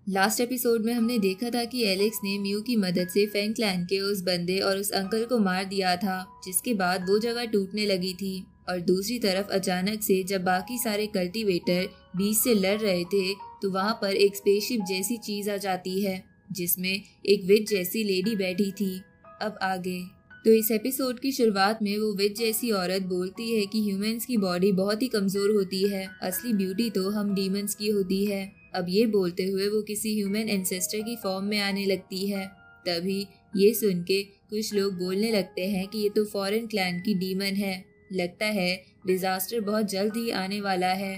Last episode में हमने देखा था कि एलेक्स ने म्यू की मदद से फैंग क्लैन के उस बंदे और उस अंकल को मार दिया था, जिसके बाद वो जगह टूटने लगी थी। और दूसरी तरफ अचानक से जब बाकी सारे कल्टीवेटर बीच से लड़ रहे थे तो वहाँ पर एक स्पेसशिप जैसी चीज आ जाती है, जिसमें एक विच जैसी लेडी बैठी थी। अब आगे तो इस एपिसोड की शुरुआत में वो विच जैसी औरत बोलती है कि ह्यूमंस की बॉडी बहुत ही कमजोर होती है, असली ब्यूटी तो हम डीमंस की होती है। अब ये बोलते हुए वो किसी ह्यूमन एंसेस्टर की फॉर्म में आने लगती है। तभी ये सुन के कुछ लोग बोलने लगते हैं कि ये तो फॉरेन क्लैन की डीमन है, लगता है डिजास्टर बहुत जल्द ही आने वाला है।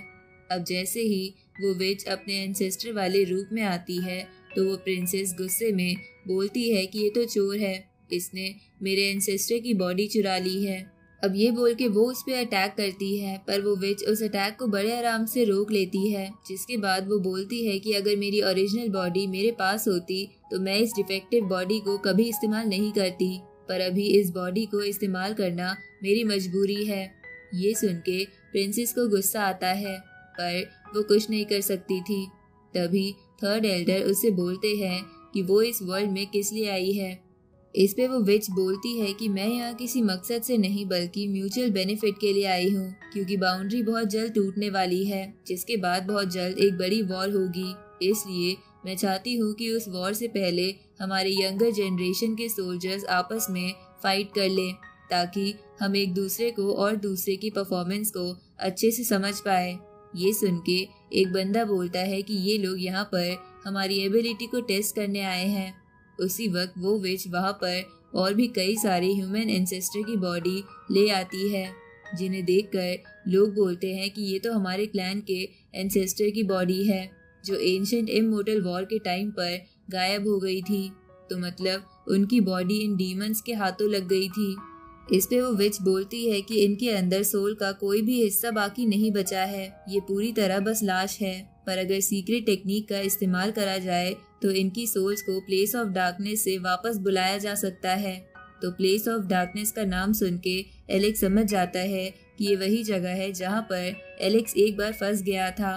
अब जैसे ही वो विच अपने एंसेस्टर वाले रूप में आती है तो वो प्रिंसेस गुस्से में बोलती है कि ये तो चोर है, इसने मेरे एंसेस्टर की बॉडी चुरा ली है। अब ये बोल के वो उस पर अटैक करती है, पर वो विच उस अटैक को बड़े आराम से रोक लेती है, जिसके बाद वो बोलती है कि अगर मेरी ओरिजिनल बॉडी मेरे पास होती तो मैं इस डिफेक्टिव बॉडी को कभी इस्तेमाल नहीं करती, पर अभी इस बॉडी को इस्तेमाल करना मेरी मजबूरी है। ये सुन के प्रिंसेस को गुस्सा आता है, पर वो कुछ नहीं कर सकती थी। तभी थर्ड एल्डर उससे बोलते हैं कि वो इस वर्ल्ड में किस लिए आई है। इस पे वो विच बोलती है कि मैं यहाँ किसी मकसद से नहीं बल्कि म्यूचुअल बेनिफिट के लिए आई हूँ, क्योंकि बाउंड्री बहुत जल्द टूटने वाली है, जिसके बाद बहुत जल्द एक बड़ी वॉर होगी। इसलिए मैं चाहती हूँ कि उस वॉर से पहले हमारे यंगर जनरेशन के सोल्जर्स आपस में फाइट कर लें, ताकि हम एक दूसरे को और दूसरे की परफॉर्मेंस को अच्छे से समझ पाए। ये सुन के एक बंदा बोलता है कि ये लोग यहाँ पर हमारी एबिलिटी को टेस्ट करने आए हैं। उसी वक्त वो विच वहाँ पर और भी कई सारे ह्यूमन एंसेस्टर की बॉडी ले आती है, जिन्हें देखकर लोग बोलते हैं कि ये तो हमारे क्लैन के एंसेस्टर की बॉडी है, जो एंशिएंट इमॉर्टल वॉर के टाइम पर गायब हो गई थी। तो मतलब उनकी बॉडी इन डीमंस के हाथों लग गई थी। इस पे वो विच बोलती है कि इनके अंदर सोल का कोई भी हिस्सा बाकी नहीं बचा है, ये पूरी तरह बस लाश है, पर अगर सीक्रेट टेक्निक का इस्तेमाल करा जाए तो इनकी सोल्स को प्लेस ऑफ डार्कनेस से वापस बुलाया जा सकता है। तो प्लेस ऑफ डार्कनेस का नाम सुन के एलेक्स समझ जाता है कि ये वही जगह है जहाँ पर एलेक्स एक बार फंस गया था।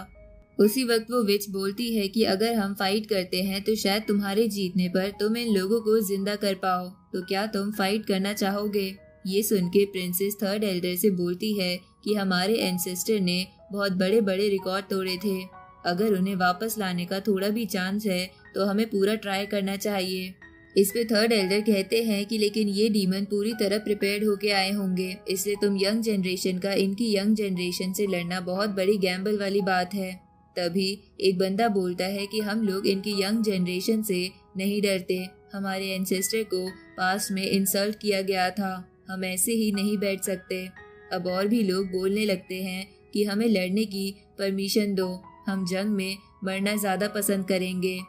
उसी वक्त वो विच बोलती है कि अगर हम फाइट करते हैं तो शायद तुम्हारे जीतने पर तुम इन लोगों को जिंदा कर पाओ, तो क्या तुम फाइट करना चाहोगे। ये सुन के प्रिंसेस थर्ड एल्डर से बोलती है कि हमारे एंसेस्टर ने बहुत बड़े बड़े रिकॉर्ड तोड़े थे, अगर उन्हें वापस लाने का थोड़ा भी चांस है तो हमें पूरा ट्राई करना चाहिए। इस पे थर्ड एल्डर कहते हैं कि लेकिन ये डीमन पूरी तरह प्रिपेयर्ड होके आए होंगे, इसलिए तुम यंग जनरेशन का इनकी यंग जनरेशन से लड़ना बहुत बड़ी गैम्बल वाली बात है। तभी एक बंदा बोलता है कि हम लोग इनकी यंग जनरेशन से नहीं डरते, हमारे एंसेस्टर को पास्ट में इंसल्ट किया गया था, हम ऐसे ही नहीं बैठ सकते। अब और भी लोग बोलने लगते हैं कि हमें लड़ने की परमिशन दो, हम जंग में मरना ज्यादा पसंद करेंगे।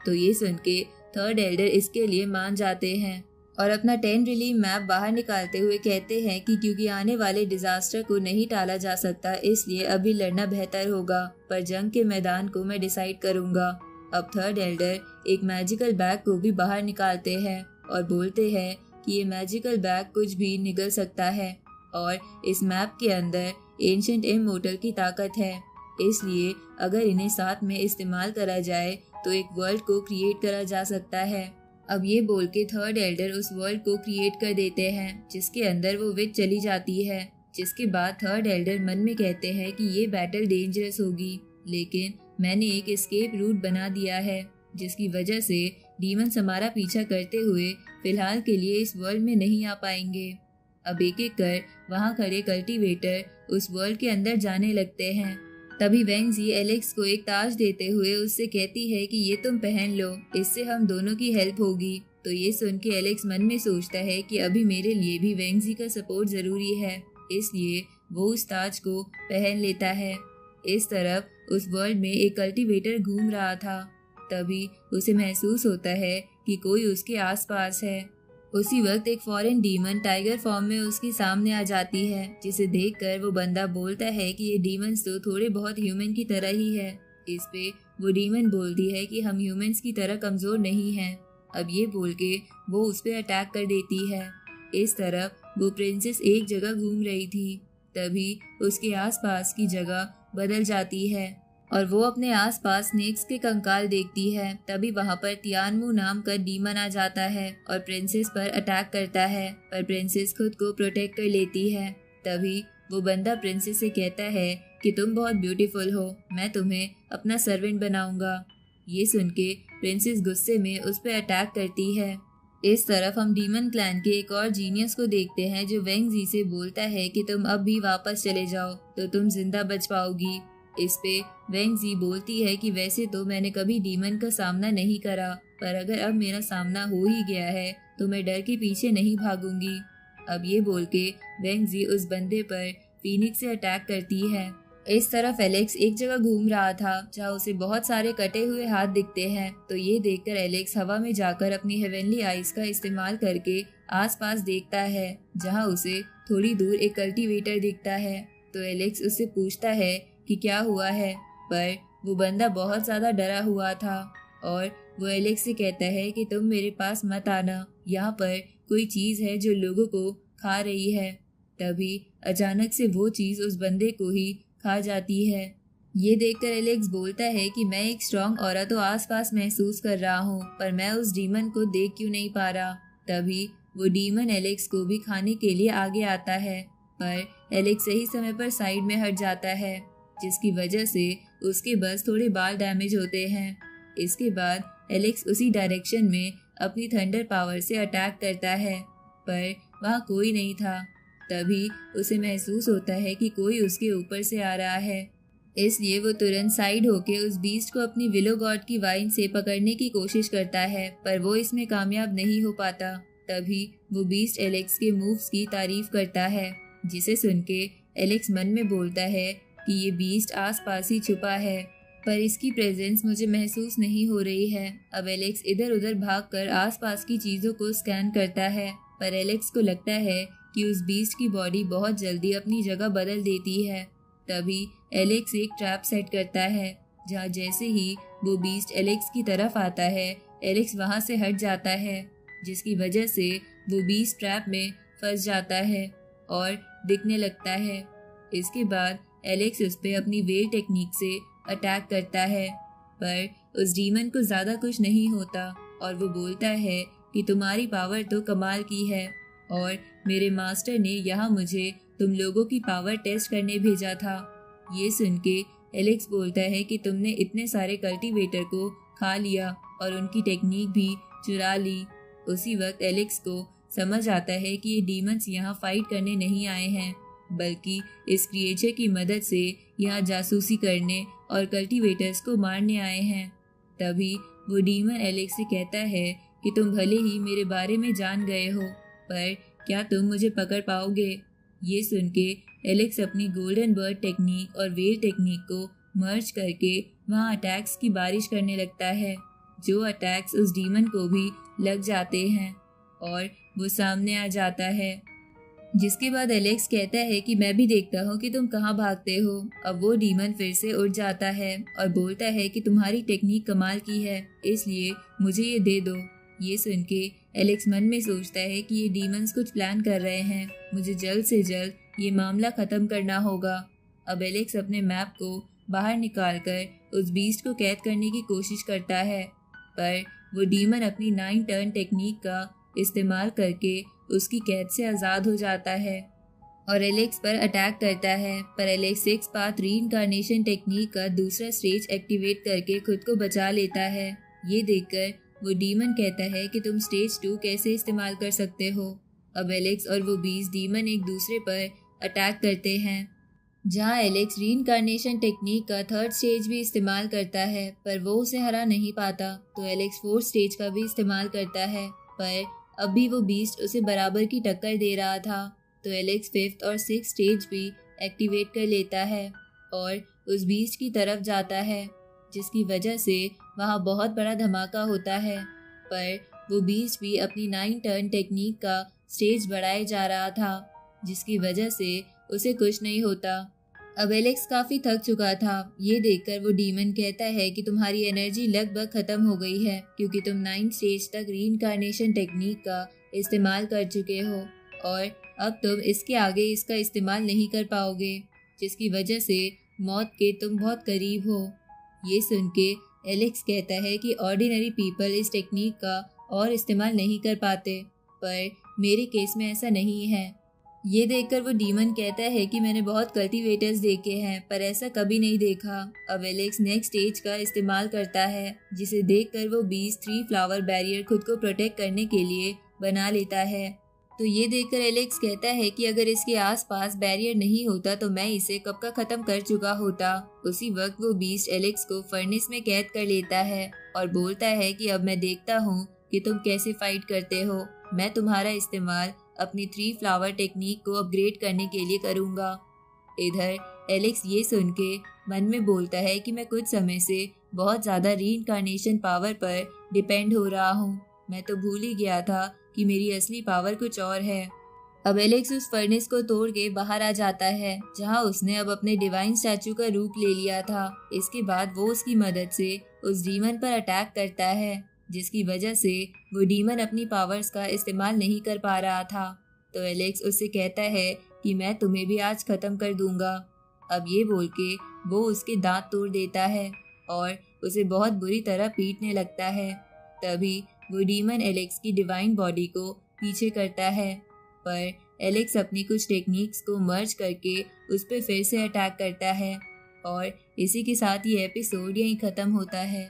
तो ये सुन के थर्ड एल्डर इसके लिए मान जाते हैं और अपना 10 रिलीफ मैप बाहर निकालते हुए कहते हैं कि क्योंकि आने वाले डिजास्टर को नहीं टाला जा सकता, इसलिए अभी लड़ना बेहतर होगा, पर जंग के मैदान को मैं डिसाइड करूंगा। अब थर्ड एल्डर एक मैजिकल बैग को भी बाहर निकालते हैं और बोलते हैं कि ये मैजिकल बैग कुछ भी निगल सकता है और इस मैप के अंदर एंशिएंट इमॉर्टल की ताकत है, इसलिए अगर इन्हें साथ में इस्तेमाल करा जाए तो एक वर्ल्ड को क्रिएट करा जा सकता है। अब ये बोल के थर्ड एल्डर उस वर्ल्ड को क्रिएट कर देते हैं, जिसके अंदर वो विच चली जाती है, जिसके बाद थर्ड एल्डर मन में कहते हैं कि ये बैटल डेंजरस होगी, लेकिन मैंने एक एस्केप रूट बना दिया है, जिसकी वजह से डीमंस हमारा पीछा करते हुए फिलहाल के लिए इस वर्ल्ड में नहीं आ पाएंगे। अब एक एक कर वहाँ खड़े कल्टीवेटर उस वर्ल्ड के अंदर जाने लगते हैं। तभी वेंगजी एलेक्स को एक ताज देते हुए उससे कहती है कि ये तुम पहन लो, इससे हम दोनों की हेल्प होगी। तो ये सुन के एलेक्स मन में सोचता है कि अभी मेरे लिए भी वेंगजी का सपोर्ट जरूरी है, इसलिए वो उस ताज को पहन लेता है। इस तरफ उस वर्ल्ड में एक कल्टीवेटर घूम रहा था, तभी उसे महसूस होता है कि कोई उसके आसपास है। उसी वक्त एक फॉरेन डीमन टाइगर फॉर्म में उसके सामने आ जाती है, जिसे देखकर वो बंदा बोलता है कि ये डीमंस तो थोड़े बहुत ह्यूमन की तरह ही है। इस पे वो डीमन बोलती है कि हम ह्यूमंस की तरह कमजोर नहीं हैं। अब ये बोल के वो उस पे अटैक कर देती है। इस तरफ वो प्रिंसेस एक जगह घूम रही थी, तभी उसके आसपास की जगह बदल जाती है। और वो अपने आसपास स्नेक्स के कंकाल देखती है। तभी वहाँ पर तियानमू नाम का डीमन आ जाता है और प्रिंसेस पर अटैक करता है, पर प्रिंसेस खुद को प्रोटेक्ट कर लेती है। तभी वो बंदा प्रिंसेस से कहता है कि तुम बहुत ब्यूटीफुल हो, मैं तुम्हें अपना सर्वेंट बनाऊंगा। ये सुन के प्रिंसेस गुस्से में उस पर अटैक करती है। इस तरफ हम डीमन क्लैन के एक और जीनियस को देखते हैं जो वेंग जी से बोलता है कि तुम अब भी वापस चले जाओ तो तुम जिंदा बच पाओगी। इस पे वेंग जी बोलती है कि वैसे तो मैंने कभी डीमन का सामना नहीं करा, पर अगर अब मेरा सामना हो ही गया है तो मैं डर के पीछे नहीं भागूंगी। अब ये बोल के वेंग जी उस बंदे पर फीनिक्स से अटैक करती है। इस तरफ एलेक्स एक जगह घूम रहा था जहाँ उसे बहुत सारे कटे हुए हाथ दिखते हैं, तो ये देखकर एलेक्स हवा में जाकर अपनी हेवनली आइज का इस्तेमाल करके आसपास देखता है, जहाँ उसे थोड़ी दूर एक कल्टीवेटर दिखता है। तो एलेक्स उससे पूछता है कि क्या हुआ है, पर वो बंदा बहुत ज्यादा डरा हुआ था और वो एलेक्स से कहता है कि तुम मेरे पास मत आना, यहाँ पर कोई चीज है जो लोगों को खा रही है। तभी अचानक से वो चीज उस बंदे को ही खा जाती है। ये देखकर एलेक्स बोलता है कि मैं एक स्ट्रॉन्ग ऑरा तो आसपास महसूस कर रहा हूँ, पर मैं उस डीमन को देख क्यों नहीं पा रहा। तभी वो डीमन एलेक्स को भी खाने के लिए आगे आता है, पर एलेक्स सही समय पर साइड में हट जाता है, जिसकी वजह से उसके बस थोड़े बाल डैमेज होते हैं। इसके बाद एलेक्स उसी डायरेक्शन में अपनी थंडर पावर से अटैक करता है, पर वहाँ कोई नहीं था। तभी उसे महसूस होता है कि कोई उसके ऊपर से आ रहा है, इसलिए वो तुरंत साइड होके उस बीस्ट को अपनी विलो गॉड की वाइन से पकड़ने की कोशिश करता है, पर वो इसमें कामयाब नहीं हो पाता। तभी वो बीस्ट एलेक्स के मूव्स की तारीफ करता है, जिसे सुन के एलेक्स मन में बोलता है कि ये बीस्ट आसपास ही छुपा है, पर इसकी प्रेजेंस मुझे महसूस नहीं हो रही है। अब एलेक्स इधर उधर भागकर आसपास की चीजों को स्कैन करता है, पर एलेक्स को लगता है कि उस बीस्ट की बॉडी बहुत जल्दी अपनी जगह बदल देती है। तभी एलेक्स एक ट्रैप सेट करता है, जहाँ जैसे ही वो बीस्ट एलेक्स की तरफ आता है, एलेक्स वहाँ से हट जाता है, जिसकी वजह से वो बीस्ट ट्रैप में फंस जाता है और दिखने लगता है। इसके बाद एलेक्स उस पर अपनी वेल टेक्निक से अटैक करता है, पर उस डीमन को ज्यादा कुछ नहीं होता और वो बोलता है कि तुम्हारी पावर तो कमाल की है और मेरे मास्टर ने यहाँ मुझे तुम लोगों की पावर टेस्ट करने भेजा था। ये सुन के एलेक्स बोलता है कि तुमने इतने सारे कल्टीवेटर को खा लिया और उनकी टेक्निक भी चुरा ली। उसी वक्त एलेक्स को समझ आता है कि ये डीमंस यहाँ फाइट करने नहीं आए हैं, बल्कि इस क्रिएचर की मदद से यहाँ जासूसी करने और कल्टीवेटर्स को मारने आए हैं। तभी वो डीमन एलेक्स से कहता है कि तुम भले ही मेरे बारे में जान गए हो, पर क्या तुम मुझे पकड़ पाओगे। ये सुन के एलेक्स अपनी गोल्डन बर्ड टेक्निक और वेल टेक्निक को मर्ज करके वहाँ अटैक्स की बारिश करने लगता है, जो अटैक्स उस डीमन को भी लग जाते हैं और वो सामने आ जाता है। जिसके बाद एलेक्स कहता है कि मैं भी देखता हूँ कि तुम कहाँ भागते हो। अब वो डीमन फिर से उठ जाता है और बोलता है कि तुम्हारी टेक्निक कमाल की है, इसलिए मुझे ये दे दो। ये सुन के एलेक्स मन में सोचता है कि ये डीमंस कुछ प्लान कर रहे हैं, मुझे जल्द से जल्द ये मामला खत्म करना होगा। अब एलेक्स अपने मैप को बाहर निकालकर उस बीस्ट को कैद करने की कोशिश करता है, पर वो डीमन अपनी 9 टर्न टेक्निक का इस्तेमाल करके उसकी कैद से आज़ाद हो जाता है और एलेक्स पर अटैक करता है। पर एलेक्स 6 पाथ रीइंकार्नेशन टेक्निक का दूसरा स्टेज एक्टिवेट करके खुद को बचा लेता है। ये देखकर वो डीमन कहता है कि तुम स्टेज 2 कैसे इस्तेमाल कर सकते हो। अब एलेक्स और वो बीस्ट डीमन एक दूसरे पर अटैक करते हैं, जहाँ एलेक्स रीइंकार्नेशन टेक्निक का 3rd स्टेज भी इस्तेमाल करता है, पर वो उसे हरा नहीं पाता। तो एलेक्स 4th स्टेज का भी इस्तेमाल करता है, पर अब भी वो बीस्ट उसे बराबर की टक्कर दे रहा था। तो एलेक्स 5th और 6th स्टेज भी एक्टिवेट कर लेता है और उस बीस्ट की तरफ जाता है, जिसकी वजह से वहाँ बहुत बड़ा धमाका होता है। पर वो बीस्ट भी अपनी 9 टर्न टेक्निक का स्टेज बढ़ाए जा रहा था, जिसकी वजह से उसे कुछ नहीं होता। अब एलेक्स काफी थक चुका था। ये देखकर वो डीमन कहता है कि तुम्हारी एनर्जी लगभग खत्म हो गई है, क्योंकि तुम 9 स्टेज तक रीइंकार्नेशन टेक्निक का इस्तेमाल कर चुके हो और अब तुम इसके आगे इसका इस्तेमाल नहीं कर पाओगे, जिसकी वजह से मौत के तुम बहुत करीब हो। ये सुन के एलेक्स कहता है कि ऑर्डिनरी पीपल इस टेक्निक का और इस्तेमाल नहीं कर पाते, पर मेरे केस में ऐसा नहीं है। ये देखकर वो डीमन कहता है कि मैंने बहुत कल्टीवेटर्स देखे हैं पर ऐसा कभी नहीं देखा। अब एलेक्स नेक्स्ट स्टेज का इस्तेमाल करता है, जिसे देखकर वो बीस्ट 3 फ्लावर बैरियर खुद को प्रोटेक्ट करने के लिए बना लेता है। तो ये देखकर एलेक्स कहता है कि अगर इसके आसपास बैरियर नहीं होता तो मैं इसे कब का खत्म कर चुका होता। उसी वक्त वो बीस्ट एलेक्स को फर्नेस में कैद कर लेता है और बोलता है कि अब मैं देखता हूँ कि तुम कैसे फाइट करते हो। मैं तुम्हारा इस्तेमाल अपनी 3 फ्लावर टेक्निक को अपग्रेड करने के लिए करूँगा। इधर एलेक्स ये सुन के मन में बोलता है कि मैं कुछ समय से बहुत ज़्यादा रीइंकार्नेशन पावर पर डिपेंड हो रहा हूँ। मैं तो भूल ही गया था कि मेरी असली पावर कुछ और है। अब एलेक्स उस फर्नेस को तोड़ के बाहर आ जाता है, जहां उसने अब अपने डिवाइन स्टैचू का रूप ले लिया था। इसके बाद वो उसकी मदद से उस डीमन पर अटैक करता है, जिसकी वजह से वो डीमन अपनी पावर्स का इस्तेमाल नहीं कर पा रहा था। तो एलेक्स उससे कहता है कि मैं तुम्हें भी आज खत्म कर दूंगा। अब ये बोल के वो उसके दांत तोड़ देता है और उसे बहुत बुरी तरह पीटने लगता है। तभी वो डीमन एलेक्स की डिवाइन बॉडी को पीछे करता है, पर एलेक्स अपनी कुछ टेक्निक्स को मर्ज करके उस पर फिर से अटैक करता है। और इसी के साथ ये एपिसोड यहीं ख़त्म होता है।